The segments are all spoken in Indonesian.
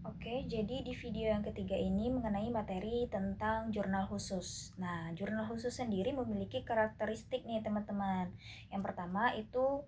Oke, jadi di video yang ketiga ini mengenai materi tentang jurnal khusus. Nah, jurnal khusus sendiri memiliki karakteristik nih teman-teman. Yang pertama itu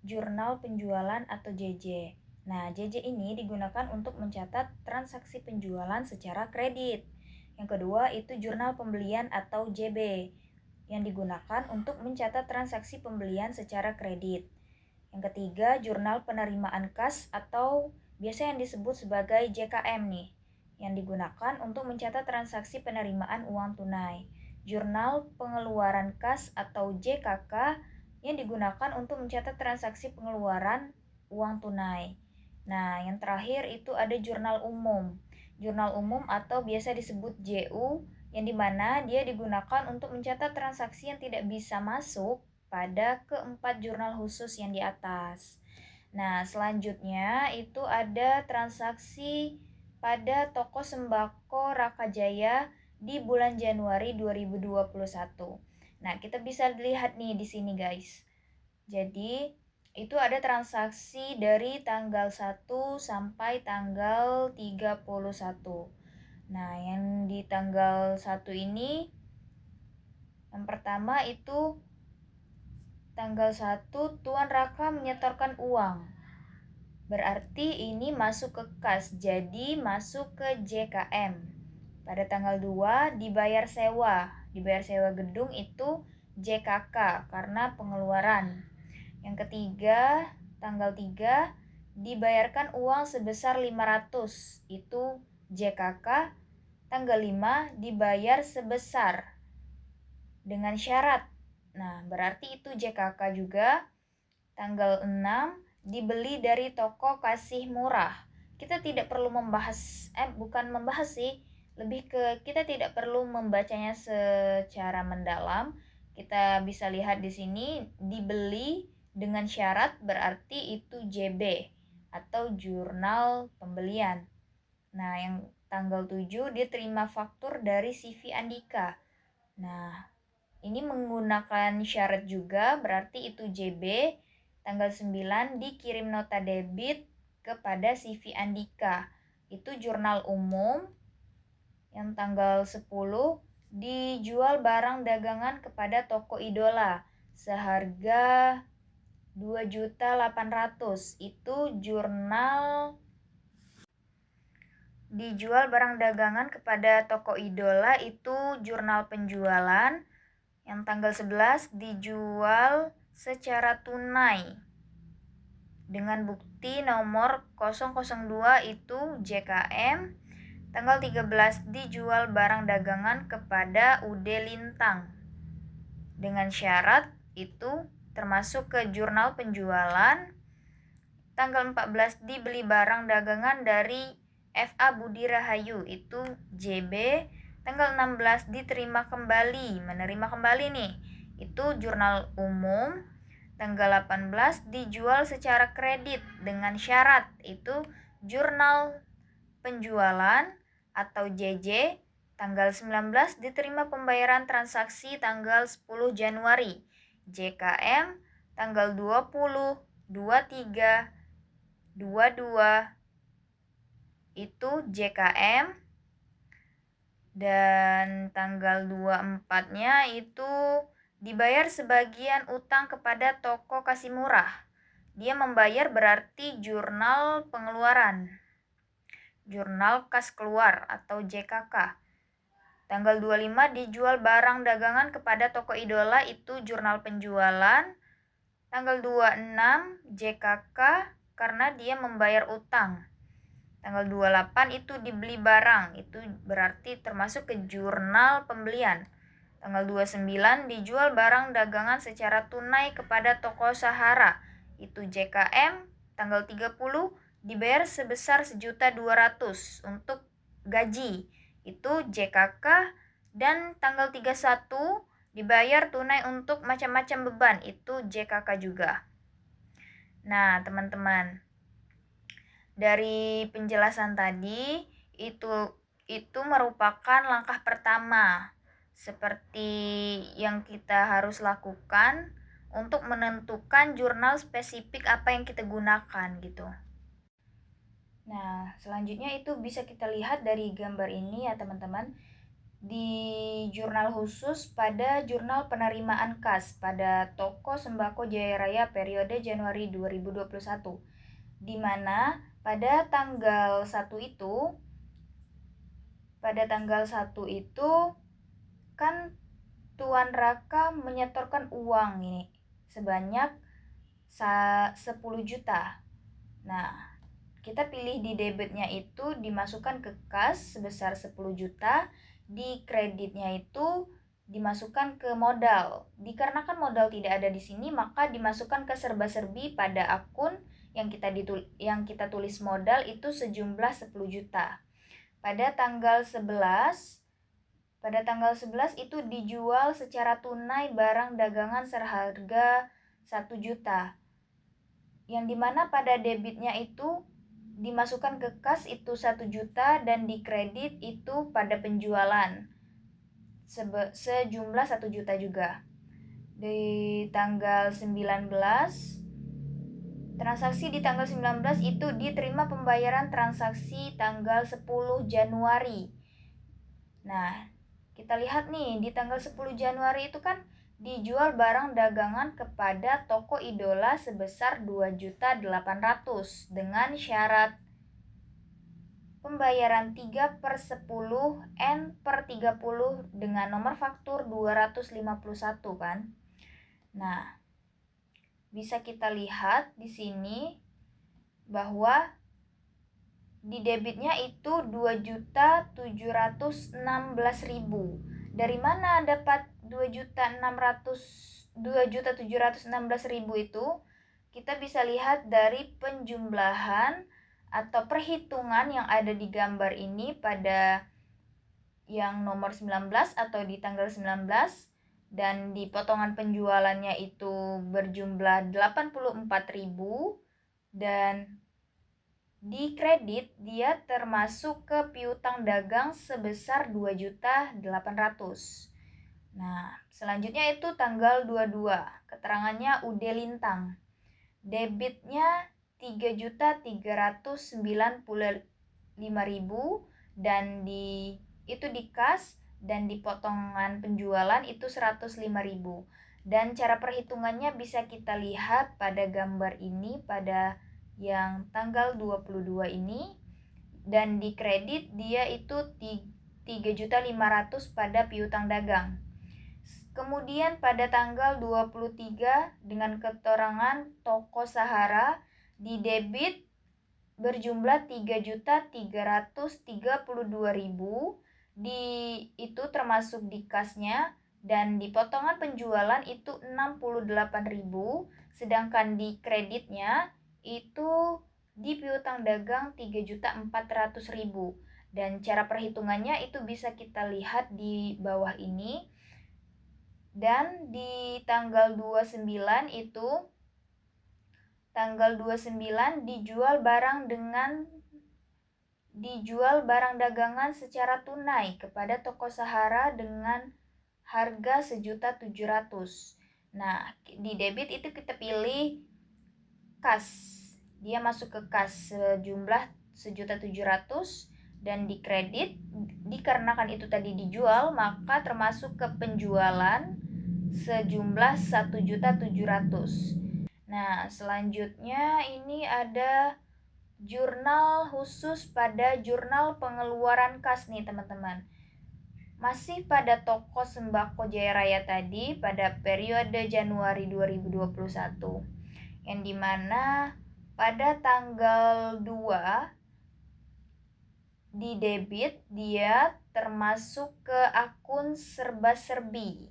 jurnal penjualan atau JJ. Nah, JJ ini digunakan untuk mencatat transaksi penjualan secara kredit. Yang kedua itu jurnal pembelian atau JB yang digunakan untuk mencatat transaksi pembelian secara kredit. Yang ketiga, jurnal penerimaan kas atau biasa yang disebut sebagai JKM nih, yang digunakan untuk mencatat transaksi penerimaan uang tunai. Jurnal pengeluaran kas atau JKK yang digunakan untuk mencatat transaksi pengeluaran uang tunai. Nah, yang terakhir itu ada jurnal umum. Jurnal umum atau biasa disebut JU, yang dimana dia digunakan untuk mencatat transaksi yang tidak bisa masuk pada keempat jurnal khusus yang di atas. Nah, selanjutnya itu ada transaksi pada toko sembako Rakajaya di bulan Januari 2021. Nah, kita bisa lihat nih di sini guys. Jadi, itu ada transaksi dari tanggal 1 sampai tanggal 31. Nah, yang di tanggal 1 ini yang pertama itu tanggal 1 Tuan Raka menyetorkan uang. Berarti ini masuk ke kas, jadi masuk ke JKM. Pada tanggal 2 dibayar sewa. Dibayar sewa gedung itu JKK karena pengeluaran. Yang ketiga, tanggal 3 dibayarkan uang sebesar 500. Itu JKK. Tanggal 5 dibayar sebesar dengan syarat. Nah, berarti itu JKK juga. Tanggal 6 dibeli dari toko Kasih Murah. Kita tidak perlu membahas, bukan membahas sih, lebih ke kita tidak perlu membacanya secara mendalam. Kita bisa lihat di sini dibeli dengan syarat berarti itu JB atau jurnal pembelian. Nah, yang tanggal 7 dia terima faktur dari CV Andika. Nah, ini menggunakan syarat juga berarti itu JB. Tanggal 9 dikirim nota debit kepada CV Andika. Itu jurnal umum. Yang tanggal 10 dijual barang dagangan kepada toko idola seharga 2.800.000. Itu jurnal dijual barang dagangan kepada toko idola itu jurnal penjualan. Yang tanggal 11 dijual secara tunai dengan bukti nomor 002 itu JKM. Tanggal 13 dijual barang dagangan kepada UD Lintang dengan syarat itu termasuk ke jurnal penjualan. Tanggal 14 dibeli barang dagangan dari FA Budi Rahayu itu JB. Tanggal 16 diterima kembali, menerima kembali nih, itu jurnal umum. Tanggal 18 dijual secara kredit dengan syarat, itu jurnal penjualan atau JJ. Tanggal 19 diterima pembayaran transaksi tanggal 10 Januari, JKM. Tanggal 20, 23, 22 itu JKM. Dan tanggal 24-nya itu dibayar sebagian utang kepada toko Kasih Murah. Dia membayar berarti jurnal pengeluaran, jurnal kas keluar atau JKK. Tanggal 25 dijual barang dagangan kepada toko idola itu jurnal penjualan. Tanggal 26 JKK karena dia membayar utang. Tanggal 28 itu dibeli barang, itu berarti termasuk ke jurnal pembelian. Tanggal 29 dijual barang dagangan secara tunai kepada toko Sahara, itu JKM. Tanggal 30 dibayar sebesar 1.200.000 untuk gaji, itu JKK. Dan tanggal 31 dibayar tunai untuk macam-macam beban, itu JKK juga. Nah, teman-teman, dari penjelasan tadi itu merupakan langkah pertama seperti yang kita harus lakukan untuk menentukan jurnal spesifik apa yang kita gunakan gitu. Nah, selanjutnya itu bisa kita lihat dari gambar ini ya teman-teman. Di jurnal khusus pada jurnal penerimaan kas pada Toko Sembako Jaya Raya periode Januari 2021. Di mana pada tanggal 1 itu kan Tuan Raka menyetorkan uang ini sebanyak 10 juta. Nah, kita pilih di debitnya itu dimasukkan ke kas sebesar 10 juta, di kreditnya itu dimasukkan ke modal. Dikarenakan modal tidak ada di sini, maka dimasukkan ke serba-serbi pada akun yang kita tulis modal itu sejumlah 10 juta. Pada tanggal 11 itu dijual secara tunai barang dagangan seharga 1 juta. Yang dimana pada debitnya itu dimasukkan ke kas itu 1 juta dan di kredit itu pada penjualan sejumlah 1 juta juga. Di tanggal 19, transaksi di tanggal 19 itu diterima pembayaran transaksi tanggal 10 Januari. Nah, kita lihat nih di tanggal 10 Januari itu kan dijual barang dagangan kepada toko idola sebesar 2.800.000 dengan syarat pembayaran 3/10 N/30 dengan nomor faktur 251 kan. Nah, bisa kita lihat di sini bahwa di debitnya itu 2.716.000. Dari mana dapat 2.716.000 itu? Kita bisa lihat dari penjumlahan atau perhitungan yang ada di gambar ini pada yang nomor 19 atau di tanggal 19, dan di potongan penjualannya itu berjumlah 84.000, dan di kredit dia termasuk ke piutang dagang sebesar 2.800.000. Nah, selanjutnya itu tanggal 22, keterangannya UD Lintang. Debitnya 3.395.000 dan itu di kas dan di potongan penjualan itu 105.000. Dan cara perhitungannya bisa kita lihat pada gambar ini pada yang tanggal 22 ini, dan di kredit dia itu 3.500.000 pada piutang dagang. Kemudian pada tanggal 23 dengan keterangan toko Sahara di debit berjumlah 3.332.000, itu termasuk di kasnya, dan di potongan penjualan itu 68.000, sedangkan di kreditnya itu di piutang dagang 3.400.000. Dan cara perhitungannya itu bisa kita lihat di bawah ini. Dan di tanggal 29 itu dijual barang dagangan secara tunai kepada toko Sahara dengan harga 1.700.000. Nah, di debit itu kita pilih kas, dia masuk ke kas sejumlah 1.700.000, dan di kredit dikarenakan itu tadi dijual maka termasuk ke penjualan sejumlah 1.700.000. Nah, selanjutnya ini ada jurnal khusus pada jurnal pengeluaran kas nih teman-teman. Masih pada toko sembako Jaya Raya tadi pada periode Januari 2021, yang dimana pada tanggal 2 di debit dia termasuk ke akun serba-serbi.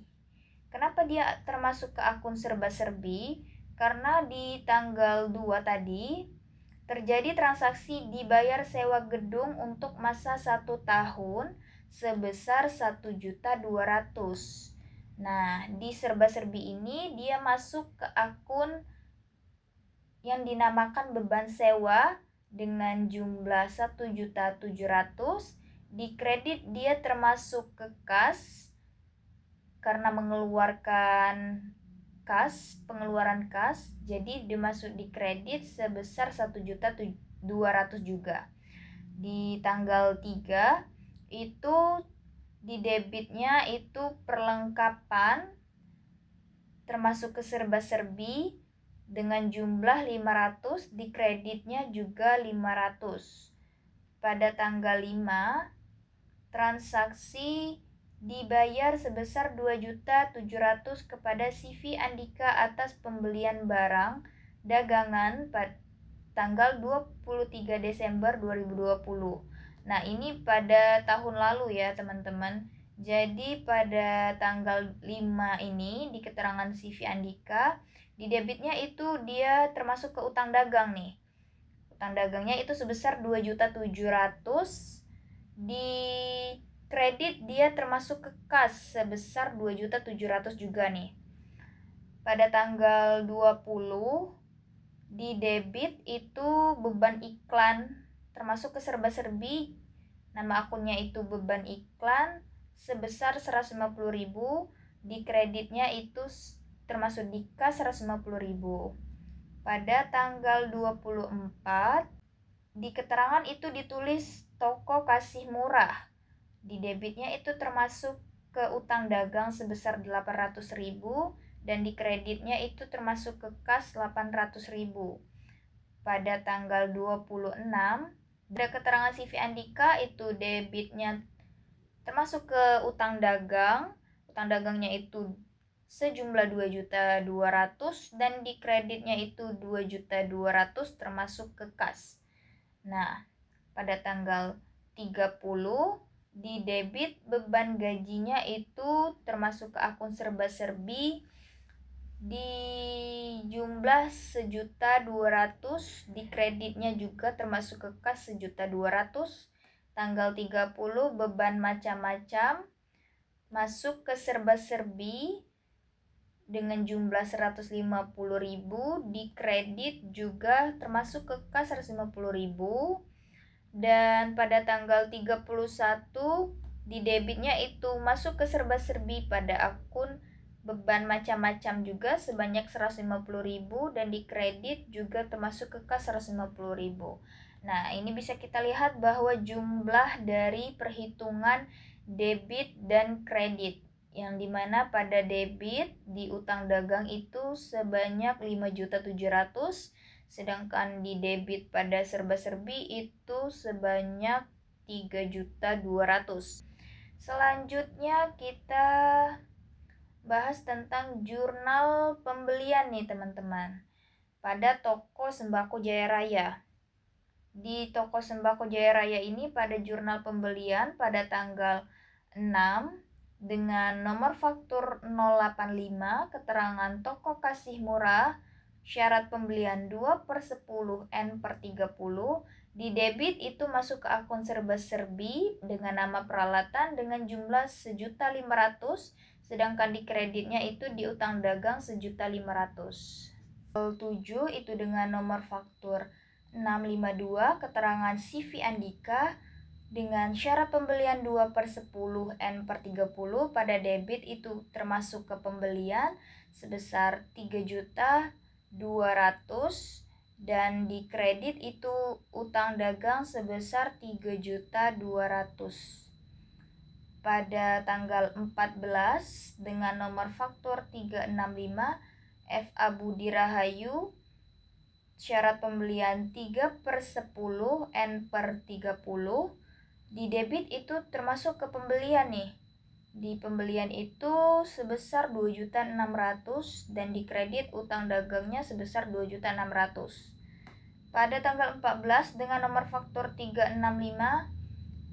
Kenapa dia termasuk ke akun serba-serbi? Karena di tanggal 2 tadi terjadi transaksi dibayar sewa gedung untuk masa 1 tahun sebesar 1.200.000. Nah, di serba-serbi ini dia masuk ke akun yang dinamakan beban sewa dengan jumlah 1.700.000. Di kredit dia termasuk ke kas karena pengeluaran kas, jadi dimasuk di kredit sebesar 1.700.000. 200 juga. Di tanggal 3 itu di debitnya itu perlengkapan termasuk ke serba-serbi dengan jumlah 500, di kreditnya juga 500. Pada tanggal 5 transaksi dibayar sebesar 2.700.000 kepada CV Andika atas pembelian barang dagangan pada tanggal 23 Desember 2020. Nah, ini pada tahun lalu ya, teman-teman. Jadi pada tanggal 5 ini di keterangan CV Andika, di debitnya itu dia termasuk ke utang dagang nih. Utang dagangnya itu sebesar 2.700.000. Di kredit dia termasuk ke kas sebesar 2.700.000 juga nih. Pada tanggal 20 di debit itu beban iklan termasuk ke serba-serbi, nama akunnya itu beban iklan sebesar 150.000, di kreditnya itu termasuk di kas 150.000. Pada tanggal 24 di keterangan itu ditulis toko kasih murah, di debitnya itu termasuk ke utang dagang sebesar 800.000 dan di kreditnya itu termasuk ke kas 800.000. Pada tanggal 26 ada keterangan CV Andika itu debitnya termasuk ke utang dagangnya itu sejumlah 2.200.000 dan di kreditnya itu 2.200.000 termasuk ke kas. Nah, pada tanggal 30 di debit beban gajinya itu termasuk ke akun serba-serbi di jumlah 1.200.000, di kreditnya juga termasuk ke kas 1.200.000. Tanggal 30 beban macam-macam masuk ke serba-serbi dengan jumlah 150.000, di kredit juga termasuk ke kas 150.000. Dan pada tanggal 31 di debitnya itu masuk ke serba-serbi pada akun beban macam-macam juga sebanyak 150.000 dan di kredit juga termasuk ke kas 150.000. Nah, ini bisa kita lihat bahwa jumlah dari perhitungan debit dan kredit, yang dimana pada debit di utang dagang itu sebanyak 5.700.000, sedangkan di debit pada serba-serbi itu sebanyak 3.200.000. Selanjutnya kita bahas tentang jurnal pembelian nih teman-teman. Pada toko Sembako Jaya Raya. Di toko Sembako Jaya Raya ini pada jurnal pembelian pada tanggal 6 dengan nomor faktur 085, keterangan toko kasih murah, syarat pembelian 2/10 N/30, di debit itu masuk ke akun serba-serbi dengan nama peralatan dengan jumlah 1.500.000, sedangkan di kreditnya itu di utang dagang 1.500.000. 7 itu dengan nomor faktur 652, keterangan CV Andika dengan syarat pembelian 2/10 N/30, pada debit itu termasuk ke pembelian sebesar 3.200.000 dan di kredit itu utang dagang sebesar 3.200.000. Pada tanggal 14 dengan nomor faktur 365 FA Budi Rahayu, syarat pembelian 3/10 N/30, di debit itu termasuk ke pembelian nih. Di pembelian itu sebesar 2.600.000 dan di kredit utang dagangnya sebesar 2.600.000. Pada tanggal 14 dengan nomor faktur 365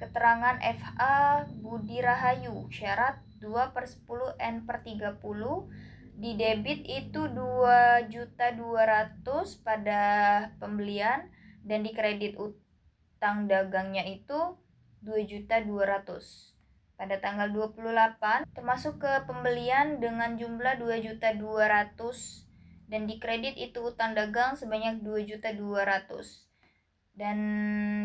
keterangan FA Budi Rahayu, syarat 2/10 N/30, di debit itu 2.200.000 pada pembelian dan di kredit utang dagangnya itu 2.200.000. Pada tanggal 28 termasuk ke pembelian dengan jumlah 2.200.000 dan di kredit itu utang dagang sebanyak 2.200.000. Dan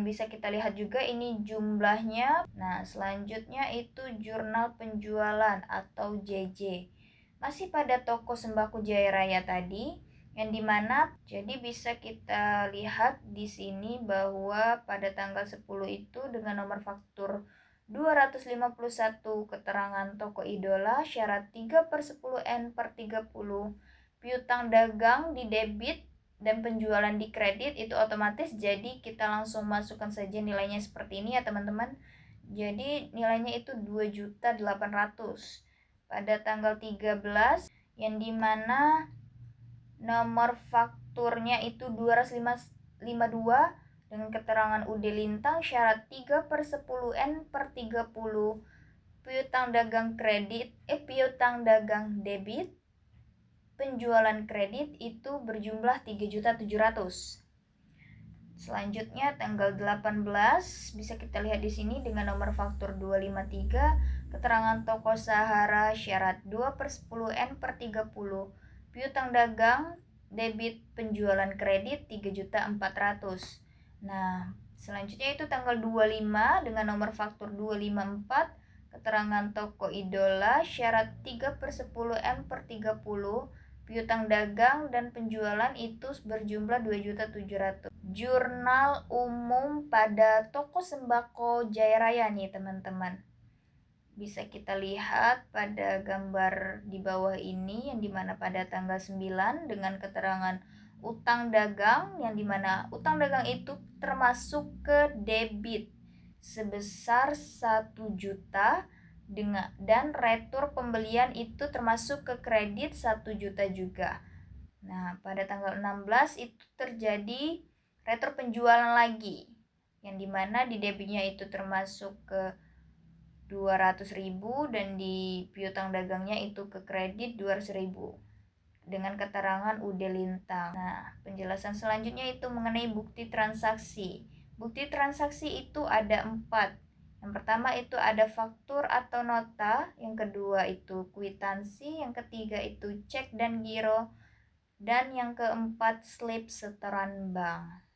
bisa kita lihat juga ini jumlahnya. Nah, selanjutnya itu jurnal penjualan atau JJ. Masih pada toko Sembako Jaya Raya tadi, yang dimana jadi bisa kita lihat di sini bahwa pada tanggal 10 itu dengan nomor faktur 251 keterangan toko idola syarat 3/10 N/30 piutang dagang di debit dan penjualan di kredit itu otomatis, jadi kita langsung masukkan saja nilainya seperti ini ya teman-teman. Jadi nilainya itu 2.800.000 pada tanggal 13 yang dimana nomor fakturnya itu 252 dengan keterangan UD Lintang syarat 3/10 N/30 piutang dagang debit penjualan kredit itu berjumlah 3.700.000. Selanjutnya tanggal 18 bisa kita lihat di sini dengan nomor faktur 253 keterangan toko Sahara syarat 2/10 N/30 piutang dagang debit penjualan kredit 3.400.000. Nah, selanjutnya itu tanggal 25 dengan nomor faktur 254 keterangan toko idola syarat 3/10 N/30 piutang dagang dan penjualan itu berjumlah 2.700.000. Jurnal umum pada toko sembako Jaya Raya nih teman-teman. Bisa kita lihat pada gambar di bawah ini yang dimana pada tanggal 9 dengan keterangan utang dagang yang dimana utang dagang itu termasuk ke debit sebesar 1 juta dan retur pembelian itu termasuk ke kredit 1 juta juga. Nah, pada tanggal 16 itu terjadi retur penjualan lagi yang dimana di debitnya itu termasuk ke 200.000 dan di piutang dagangnya itu ke kredit 200.000 dengan keterangan UD Lintang. Nah, penjelasan selanjutnya itu mengenai bukti transaksi. Bukti transaksi itu ada 4. Yang pertama itu ada faktur atau nota, yang kedua itu kwitansi, yang ketiga itu cek dan giro, dan yang keempat slip setoran bank.